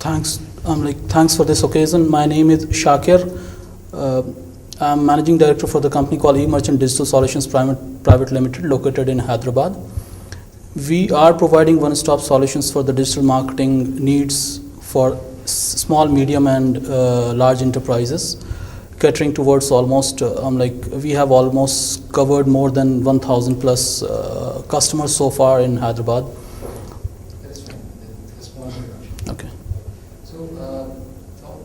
Thanks. Thanks for this occasion. My name is Shakir. I'm managing director for the company called eMerchant Digital Solutions Private Limited, located in Hyderabad. We are providing one-stop solutions for the digital marketing needs for small, medium, and large enterprises, catering towards almost we have almost covered more than 1,000 plus customers so far in Hyderabad. That's fine. That's a small introduction. Okay. So,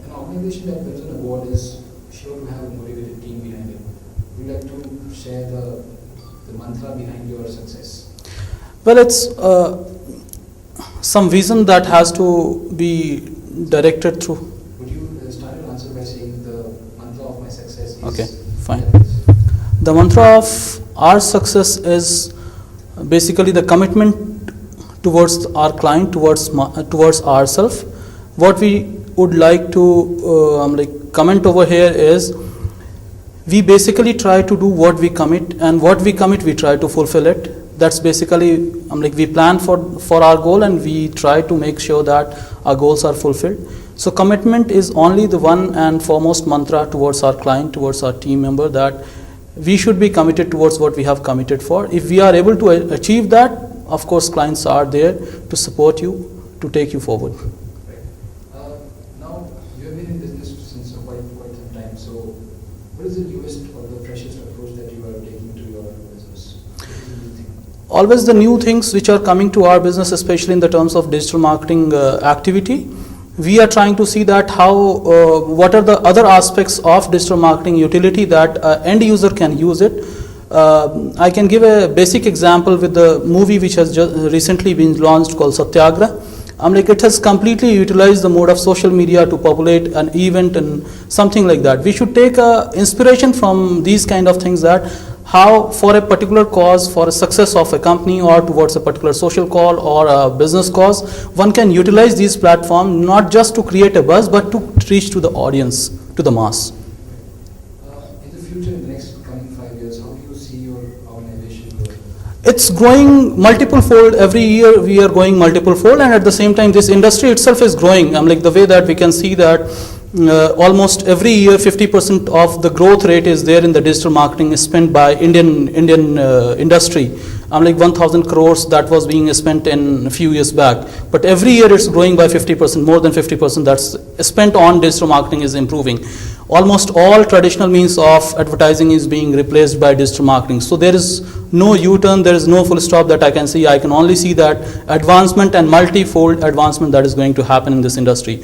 an organization that wins an award is sure to have a motivated team behind it. Would you like to share the mantra behind your success? Well, it's some vision that has to be directed through. Would you start your answer by saying the mantra of my success is? Okay, fine. The mantra of our success is basically the commitment towards our client, towards ourselves. What we would like to comment over here is we basically try to do what we commit, and what we commit we try to fulfill it. That's basically we plan for our goal, and we try to make sure that our goals are fulfilled. So commitment is only the one and foremost mantra towards our client, towards our team member, that we should be committed towards what we have committed for. If we are able to achieve that, of course clients are there to support you, to take you forward. Right. Now, you have been in business since quite some time. So, what is the newest or the freshest approach that you are taking to your business? What is the new thing? Always the new things which are coming to our business, especially in the terms of digital marketing activity. We are trying to see that what are the other aspects of digital marketing utility that end user can use it. I can give a basic example with the movie which has just recently been launched called Satyagraha. It has completely utilized the mode of social media to populate an event and something like that. We should take inspiration from these kind of things, that how for a particular cause, for a success of a company, or towards a particular social call or a business cause, one can utilize these platforms not just to create a buzz but to reach to the audience, to the mass. In the future, in the next coming 5 years, how do you see your organization growing? It's growing multiple fold. Every year we are growing multiple fold, and at the same time this industry itself is growing. The way that we can see that almost every year 50% of the growth rate is there in the digital marketing spent by Indian industry. 1,000 crores that was being spent in a few years back, but every year it's growing by 50%, more than 50% that's spent on digital marketing is improving. Almost all traditional means of advertising is being replaced by digital marketing. So there is no U-turn, there is no full stop that I can see. I can only see that advancement and multi-fold advancement that is going to happen in this industry.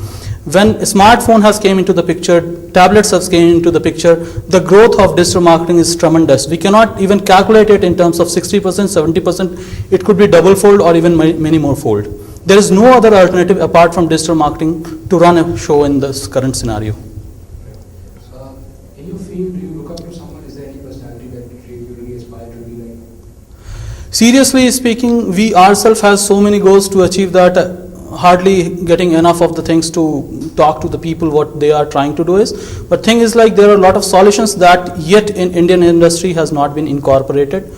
When a smartphone has came into the picture, tablets has came into the picture, the growth of digital marketing is tremendous. We cannot even calculate it in terms of 60%, 70%. It could be double fold or even many more fold. There is no other alternative apart from digital marketing to run a show in this current scenario. In your field, do you look up to someone? Is there any personality that you really aspire to be like? Seriously speaking, we ourselves have so many goals to achieve that hardly getting enough of the things to talk to the people what they are trying to do is. But thing is there are a lot of solutions that yet in Indian industry has not been incorporated.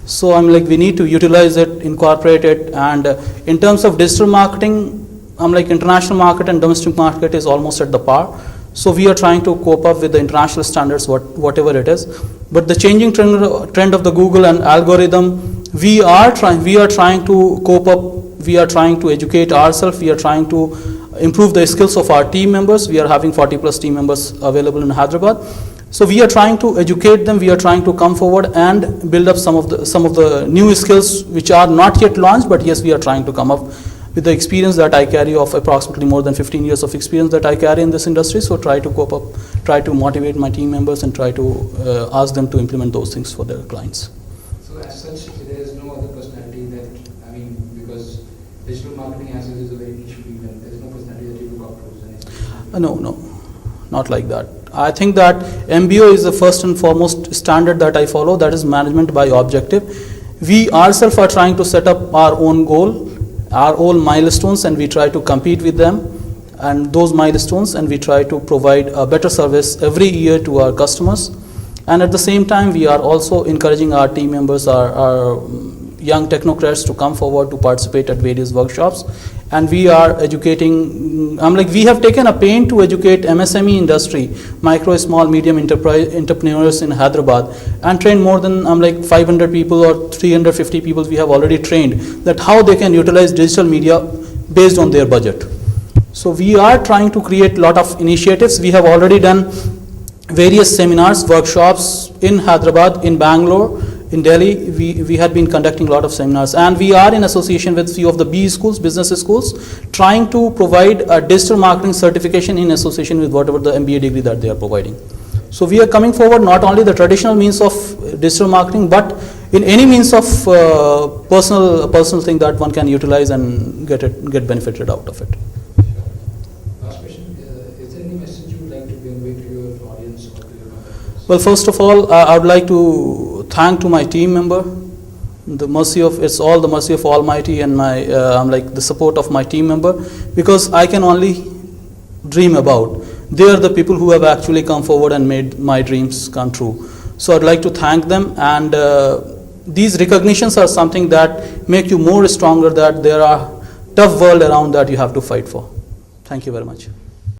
So we need to utilize it, incorporate it, and in terms of digital marketing, international market and domestic market is almost at the par. So we are trying to cope up with the international standards, whatever it is. But the changing trend of the Google and algorithm, we are trying to cope up. We are trying to educate ourselves. We are trying to improve the skills of our team members. We are having 40 plus team members available in Hyderabad. So we are trying to educate them. We are trying to come forward and build up some of the new skills which are not yet launched. But yes, we are trying to come up with the experience that I carry of approximately more than 15 years of experience that I carry in this industry. So try to cope up, try to motivate my team members, and try to ask them to implement those things for their clients. So as such, there is no other personality that, because digital marketing as it is a very niche field, and there is no personality that you look up to. No, not like that. I think that MBO is the first and foremost standard that I follow, that is management by objective. We ourselves are trying to set up our own goal, our own milestones, and we try to compete with them and those milestones, and we try to provide a better service every year to our customers. And at the same time, we are also encouraging our team members, our young technocrats to come forward to participate at various workshops, and we are educating. We have taken a pain to educate MSME industry, micro, small, medium enterprise entrepreneurs in Hyderabad, and train more than 500 people or 350 people. We have already trained that how they can utilize digital media based on their budget. So we are trying to create a lot of initiatives. We have already done various seminars, workshops in Hyderabad, in Bangalore, in Delhi. We had been conducting a lot of seminars, and we are in association with few of the B schools, business schools, trying to provide a digital marketing certification in association with whatever the MBA degree that they are providing. So we are coming forward not only the traditional means of digital marketing, but in any means of personal thing that one can utilize and get benefited out of it. Last question, is there any message you would like to convey to your audience or to your contacts? Well, first of all, I would like to thank to my team member. It's all the mercy of Almighty and my the support of my team member, because I can only dream about. They are the people who have actually come forward and made my dreams come true. So I'd like to thank them, and these recognitions are something that make you more stronger, that there are tough world around that you have to fight for. Thank you very much.